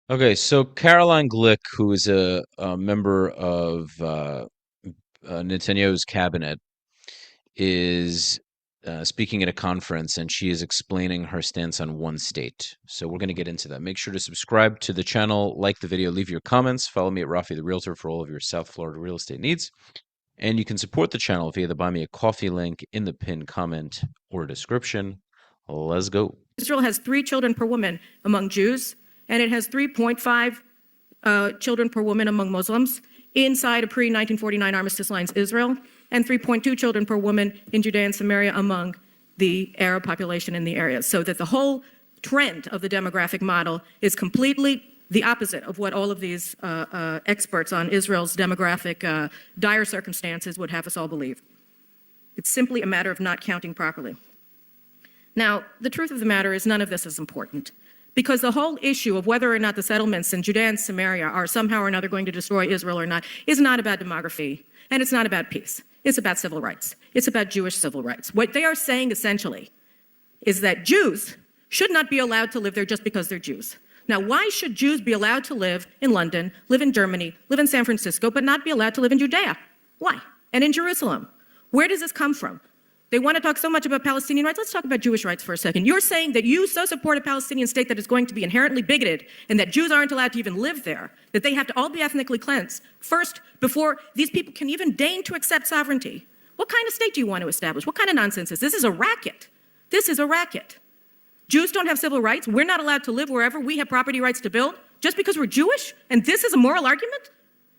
Okay, so Caroline Glick, who is a member of Netanyahu's cabinet, is speaking at a conference and she is explaining her stance on one state. So we're going to get into that. Make sure to subscribe to the channel, like the video, leave your comments. Follow me at Rafi the Realtor for all of your South Florida real estate needs. And you can support the channel via the Buy Me a Coffee link in the pinned comment or description. Let's go. Israel has 3 children per woman among Jews, and it has 3.5 children per woman among Muslims inside a pre-1949 armistice lines Israel, and 3.2 children per woman in Judea and Samaria among the Arab population in the area. So that the whole trend of the demographic model is completely the opposite of what all of these experts on Israel's demographic dire circumstances would have us all believe. It's simply a matter of not counting properly. Now, the truth of the matter is none of this is important, because the whole issue of whether or not the settlements in Judea and Samaria are somehow or another going to destroy Israel or not is not about demography, and it's not about peace. It's about civil rights. It's about Jewish civil rights. What they are saying essentially is that Jews should not be allowed to live there just because they're Jews. Now, why should Jews be allowed to live in London, live in Germany, live in San Francisco, but not be allowed to live in Judea? Why? And in Jerusalem? Where does this come from? They want to talk so much about Palestinian rights. Let's talk about Jewish rights for a second. You're saying that you so support a Palestinian state that is going to be inherently bigoted and that Jews aren't allowed to even live there, that they have to all be ethnically cleansed first before these people can even deign to accept sovereignty. What kind of state do you want to establish? What kind of nonsense is this? This is a racket. This is a racket. Jews don't have civil rights. We're not allowed to live wherever we have property rights to build just because we're Jewish? And this is a moral argument?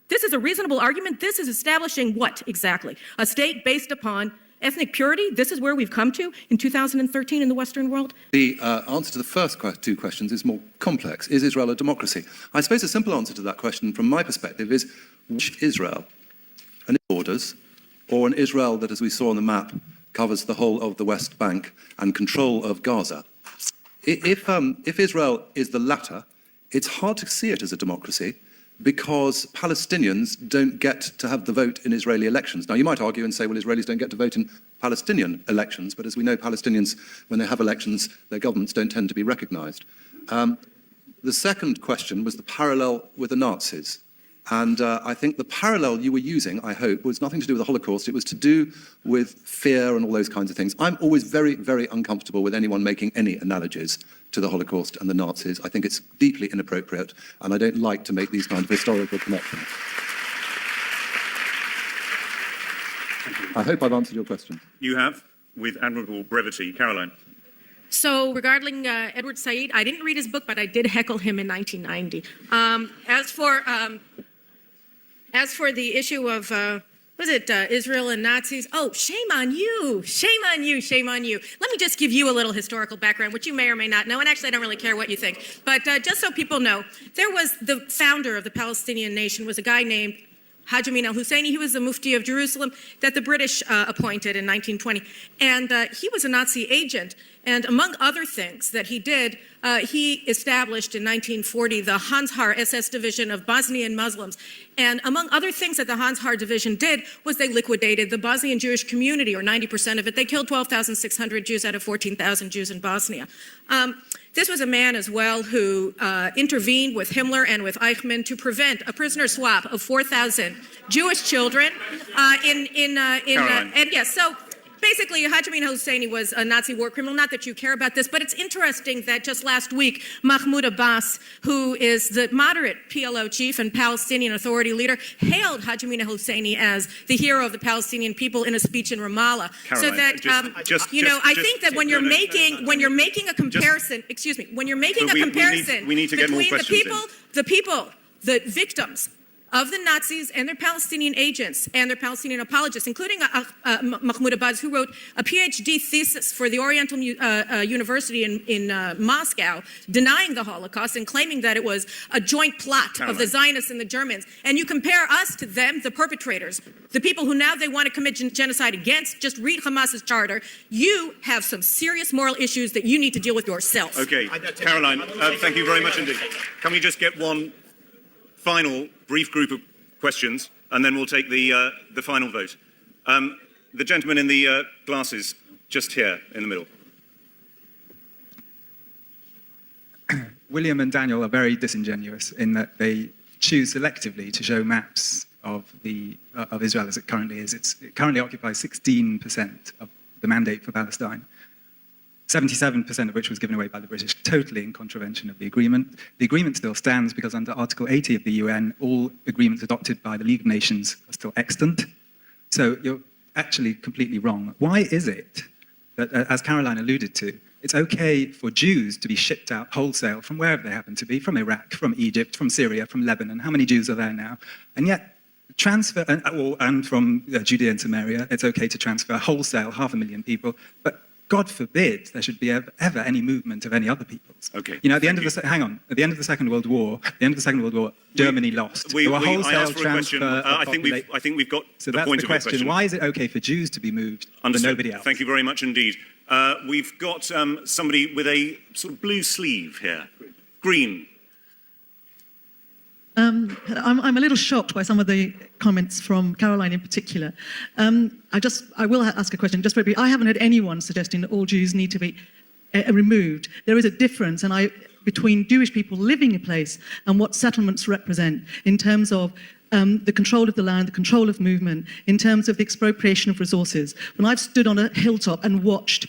This is a reasonable argument? This is establishing what exactly? A state based upon ethnic purity? This is where we've come to in 2013 in the Western world? The answer to the first 2 questions is more complex. Is Israel a democracy? I suppose a simple answer to that question from my perspective is which Israel? An borders, or an Israel that, as we saw on the map, covers the whole of the West Bank and control of Gaza? If Israel is the latter, it's hard to see it as a democracy, because Palestinians don't get to have the vote in Israeli elections. Now, you might argue and say, well, Israelis don't get to vote in Palestinian elections, but as we know, Palestinians, when they have elections, their governments don't tend to be recognized. The second question was the parallel with the Nazis. And I think the parallel you were using, I hope, was nothing to do with the Holocaust. It was to do with fear and all those kinds of things. I'm always very, very uncomfortable with anyone making any analogies to the Holocaust and the Nazis. I think it's deeply inappropriate, and I don't like to make these kinds of historical connections. I hope I've answered your question. You have, with admirable brevity. Caroline. So regarding Edward Said, I didn't read his book, but I did heckle him in 1990. As for the issue of, Israel and Nazis? Oh, shame on you, shame on you, shame on you. Let me just give you a little historical background, which you may or may not know, and actually I don't really care what you think. But just so people know, there was the founder of the Palestinian nation was a guy named Haj Amin al-Husseini. He was the Mufti of Jerusalem that the British appointed in 1920. And he was a Nazi agent. And among other things that he did, he established in 1940 the Hanshaar SS division of Bosnian Muslims. And among other things that the Hanshaar division did was they liquidated the Bosnian Jewish community, or 90% of it. They killed 12,600 Jews out of 14,000 Jews in Bosnia. This was a man as well who intervened with Himmler and with Eichmann to prevent a prisoner swap of 4,000 Jewish children and yes, so basically, Haj Amin al-Husseini was a Nazi war criminal. Not that you care about this, but it's interesting that just last week, Mahmoud Abbas, who is the moderate PLO chief and Palestinian Authority leader, hailed Haj Amin al-Husseini as the hero of the Palestinian people in a speech in Ramallah. Caroline, so that I think that when you're making a comparison, we need to get more between questions the victims of the Nazis and their Palestinian agents and their Palestinian apologists, including Mahmoud Abbas, who wrote a PhD thesis for the Oriental University in Moscow, denying the Holocaust and claiming that it was a joint plot of the Zionists and the Germans. And you compare us to them, the perpetrators, the people who now they want to commit genocide against. Just read Hamas's charter. You have some serious moral issues that you need to deal with yourself. Okay, Caroline, thank you very much indeed. Can we just get one final brief group of questions, and then we'll take the final vote. The gentleman in the glasses, just here in the middle. William and Daniel are very disingenuous in that they choose selectively to show maps of Israel as it currently is. It currently occupies 16% of the mandate for Palestine, 77% of which was given away by the British, totally in contravention of the agreement. The agreement still stands because under Article 80 of the UN, all agreements adopted by the League of Nations are still extant. So you're actually completely wrong. Why is it that, as Caroline alluded to, it's okay for Jews to be shipped out wholesale from wherever they happen to be, from Iraq, from Egypt, from Syria, from Lebanon? How many Jews are there now? And yet, transfer, and from Judea and Samaria, it's okay to transfer wholesale 500,000 people, but God forbid there should be ever any movement of any other peoples. Okay. You know, at the end of the Second World War, Germany lost. There were wholesale transfer of I think we've got so the that's point the of your question. question. Why is it okay for Jews to be moved, but nobody else? Thank you very much indeed. We've got somebody with a sort of blue sleeve here. Green. I'm a little shocked by some of the comments from Caroline in particular. I will ask a question, just very briefly. I haven't heard anyone suggesting that all Jews need to be removed. There is a difference between Jewish people living in a place and what settlements represent in terms of the control of the land, the control of movement, in terms of the expropriation of resources. When I've stood on a hilltop and watched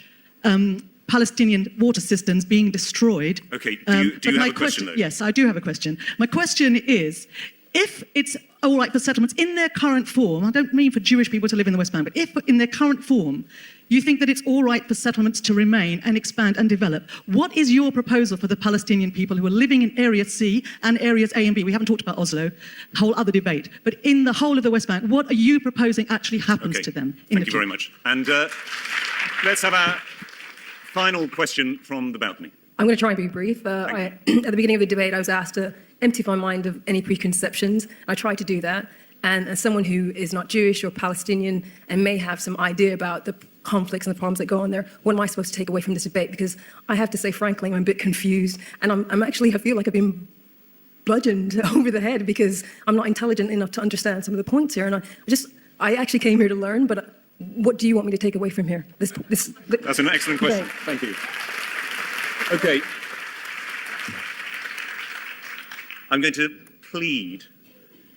Palestinian water systems being destroyed. Okay, do you have a question though? Yes, I do have a question. My question is, if it's all right for settlements in their current form, I don't mean for Jewish people to live in the West Bank, but if in their current form, you think that it's all right for settlements to remain and expand and develop, what is your proposal for the Palestinian people who are living in Area C and Areas A and B? We haven't talked about Oslo, a whole other debate. But in the whole of the West Bank, what are you proposing actually happens to them? Thank you very much. And let's have our final question from the balcony. I'm going to try and be brief. At the beginning of the debate, I was asked to empty my mind of any preconceptions. I tried to do that. And as someone who is not Jewish or Palestinian and may have some idea about the conflicts and the problems that go on there, what am I supposed to take away from this debate? Because I have to say, frankly, I'm a bit confused. And I feel like I've been bludgeoned over the head because I'm not intelligent enough to understand some of the points here. And I actually came here to learn, but what do you want me to take away from here? That's an excellent question. Okay. Thank you. Okay. I'm going to plead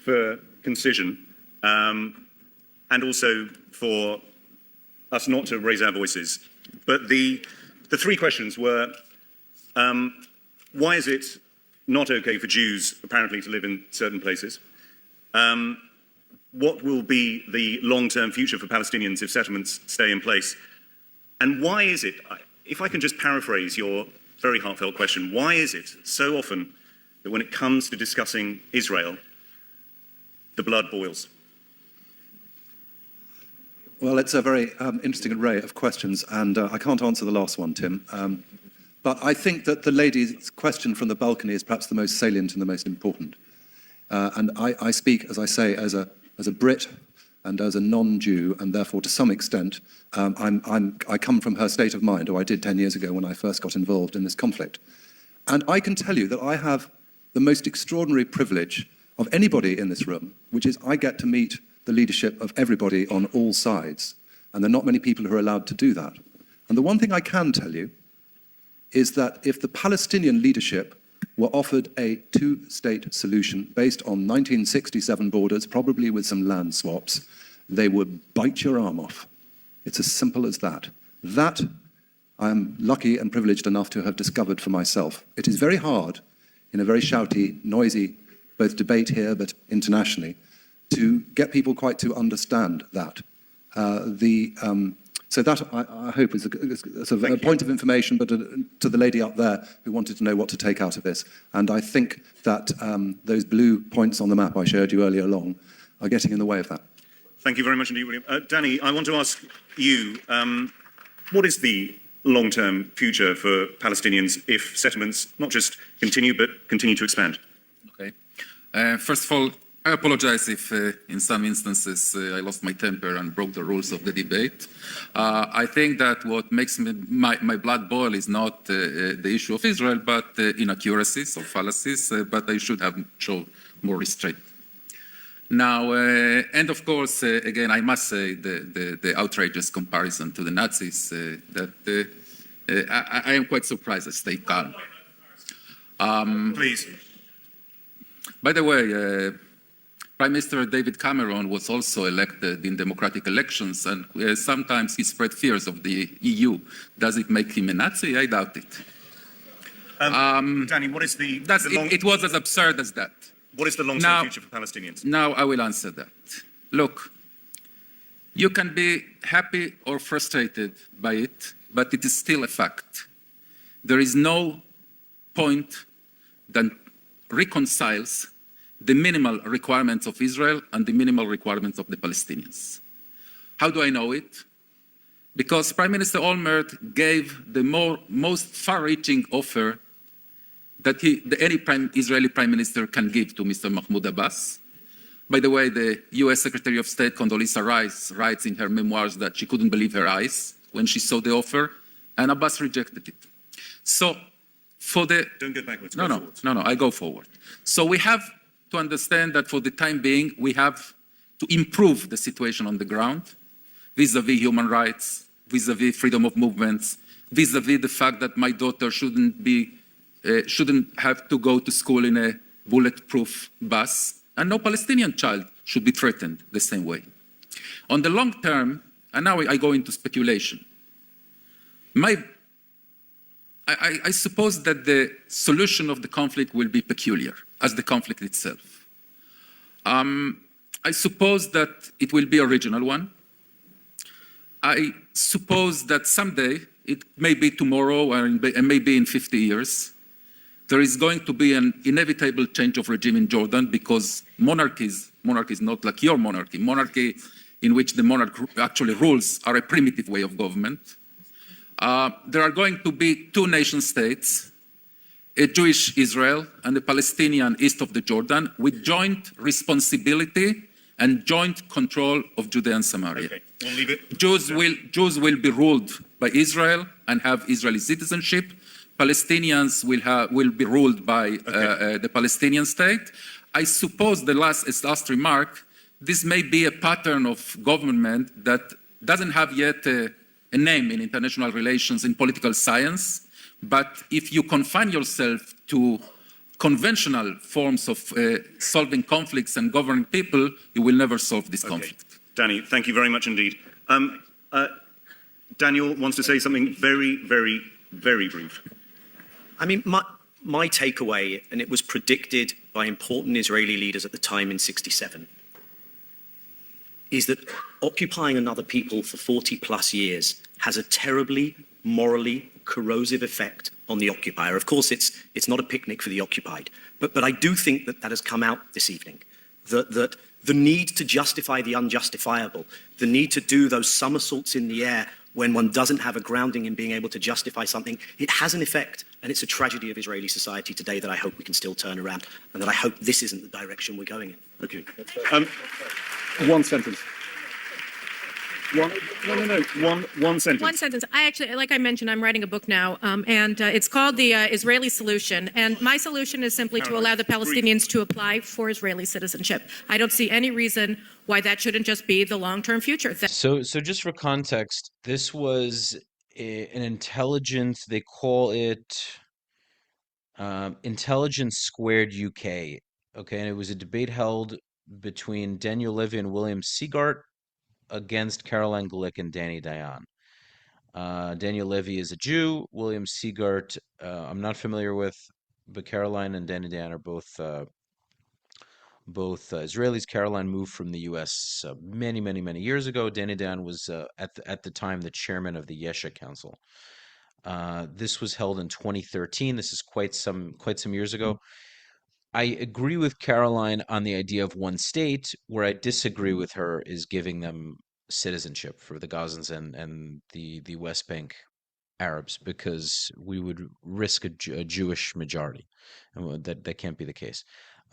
for concision and also for us not to raise our voices. But the three questions were, why is it not okay for Jews, apparently, to live in certain places? What will be the long-term future for Palestinians if settlements stay in place? And why is it, if I can just paraphrase your very heartfelt question, why is it so often that when it comes to discussing Israel, the blood boils? Well, it's a very interesting array of questions, and I can't answer the last one, Tim. But I think that the lady's question from the balcony is perhaps the most salient and the most important. And I speak, as I say, as a Brit and as a non-Jew, and therefore, to some extent, I come from her state of mind, or I did 10 years ago when I first got involved in this conflict. And I can tell you that I have the most extraordinary privilege of anybody in this room, which is I get to meet the leadership of everybody on all sides. And there are not many people who are allowed to do that. And the one thing I can tell you is that if the Palestinian leadership were offered a two-state solution based on 1967 borders, probably with some land swaps, they would bite your arm off. It's as simple as that. That I am lucky and privileged enough to have discovered for myself. It is very hard in a very shouty, noisy, both debate here but internationally, to get people quite to understand that. So that, I hope, is a point of information, but to the lady up there who wanted to know what to take out of this. And I think that those blue points on the map I showed you earlier along are getting in the way of that. Thank you very much indeed, William. Dani, I want to ask you, what is the long-term future for Palestinians if settlements not just continue, but continue to expand? Okay. First of all, I apologize if in some instances I lost my temper and broke the rules of the debate. I think that what makes my blood boil is not the issue of Israel, but inaccuracies or fallacies, but I should have shown more restraint. Now, and of course, again, I must say the outrageous comparison to the Nazis, that I am quite surprised I stayed calm. Please. By the way, Prime Minister David Cameron was also elected in democratic elections, and sometimes he spread fears of the EU. Does it make him a Nazi? I doubt it. Dani, what is the It was as absurd as that. what is the long-term future for Palestinians? Now I will answer that. Look, you can be happy or frustrated by it, but it is still a fact. There is no point that reconciles the minimal requirements of Israel and the minimal requirements of the Palestinians. How do I know it? Because Prime Minister Olmert gave the most far-reaching offer that any Israeli Prime Minister can give to Mr. Mahmoud Abbas. By the way, the US Secretary of State Condoleezza Rice writes in her memoirs that she couldn't believe her eyes when she saw the offer, and Abbas rejected it. So for the... Don't go backwards, No, go no, forwards. no, no, I go forward. So we have to understand that for the time being, we have to improve the situation on the ground, vis-à-vis human rights, vis-à-vis freedom of movements, vis-à-vis the fact that my daughter shouldn't have to go to school in a bulletproof bus, and no Palestinian child should be threatened the same way. On the long term, and now I go into speculation, I suppose that the solution of the conflict will be peculiar, as the conflict itself. I suppose that it will be a regional one. I suppose that someday, it may be tomorrow or maybe in 50 years, there is going to be an inevitable change of regime in Jordan because monarchies, not like your monarchy in which the monarch actually rules, are a primitive way of government. There are going to be two nation states, a Jewish Israel and a Palestinian east of the Jordan, with joint responsibility and joint control of Judea and Samaria. Okay, we'll leave it. Jews will be ruled by Israel and have Israeli citizenship. Palestinians will be ruled by the Palestinian state. I suppose the last remark, this may be a pattern of government that doesn't have yet a name in international relations, in political science, but if you confine yourself to conventional forms of solving conflicts and governing people, you will never solve this conflict. Dani, thank you very much indeed. Daniel wants to say something very, very, very brief. I mean, my takeaway, and it was predicted by important Israeli leaders at the time in '67, is that occupying another people for 40 plus years has a terribly morally corrosive effect on the occupier. Of course, it's not a picnic for the occupied, but I do think that has come out this evening, that the need to justify the unjustifiable, the need to do those somersaults in the air when one doesn't have a grounding in being able to justify something, it has an effect. And it's a tragedy of Israeli society today that I hope we can still turn around, and that I hope this isn't the direction we're going in. Okay. One sentence. One sentence. One sentence. I actually, like I mentioned, I'm writing a book now, and it's called The Israeli Solution. And my solution is simply to allow the Palestinians to apply for Israeli citizenship. I don't see any reason why that shouldn't just be the long-term future. So just for context, this was an intelligence, they call it Intelligence Squared UK. Okay, and it was a debate held between Daniel Levy and William Sieghart against Caroline Glick and Dayan. Daniel Levy is a Jew. William Sieghart, I'm not familiar with, but Caroline and Dayan are both Israelis. Caroline moved from the U.S. Many years ago. Dayan was at the time the chairman of the Yesha Council. This was held in 2013. This is quite some years ago. I agree with Caroline on the idea of one state. Where I disagree with her is giving them citizenship for the Gazans and the West Bank Arabs, because we would risk a Jewish majority, and that can't be the case.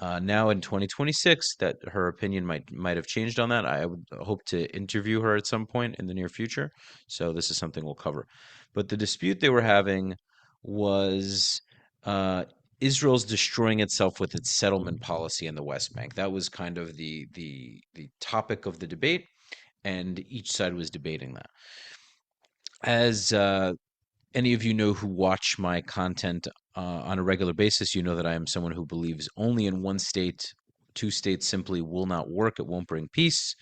Now in 2026, that her opinion might have changed on that. I would hope to interview her at some point in the near future. So this is something we'll cover. But the dispute they were having was Israel's destroying itself with its settlement policy in the West Bank. That was kind of the topic of the debate, and each side was debating that. As any of you know who watch my content on a regular basis, you know that I am someone who believes only in one state. Two states simply will not work. It won't bring peace.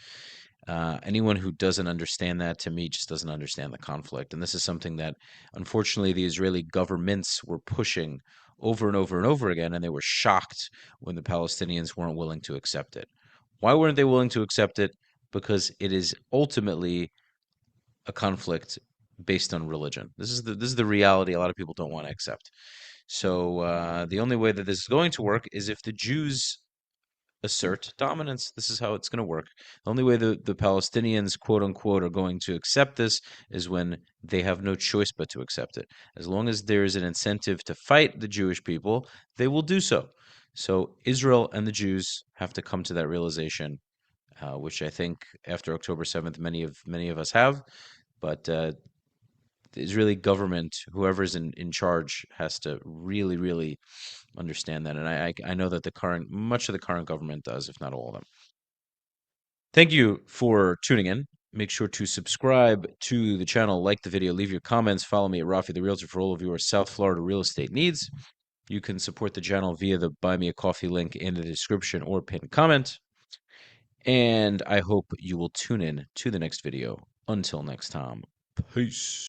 Anyone who doesn't understand that, to me, just doesn't understand the conflict. And this is something that, unfortunately, the Israeli governments were pushing over and over and over again, and they were shocked when the Palestinians weren't willing to accept it. Why weren't they willing to accept it? Because it is ultimately a conflict based on religion. This is the reality a lot of people don't want to accept. So the only way that this is going to work is if the Jews assert dominance. This is how it's going to work. The only way the Palestinians, quote unquote, are going to accept this is when they have no choice but to accept it. As long as there is an incentive to fight the Jewish people, they will do so. So Israel and the Jews have to come to that realization, which I think after October 7th, many of us have. But the Israeli government, whoever's in charge, has to really, really understand that. And I know that much of the current government does, if not all of them. Thank you for tuning in. Make sure to subscribe to the channel, like the video, leave your comments, follow me at Rafi the Realtor for all of your South Florida real estate needs. You can support the channel via the Buy Me a Coffee link in the description or pinned comment. And I hope you will tune in to the next video. Until next time, peace.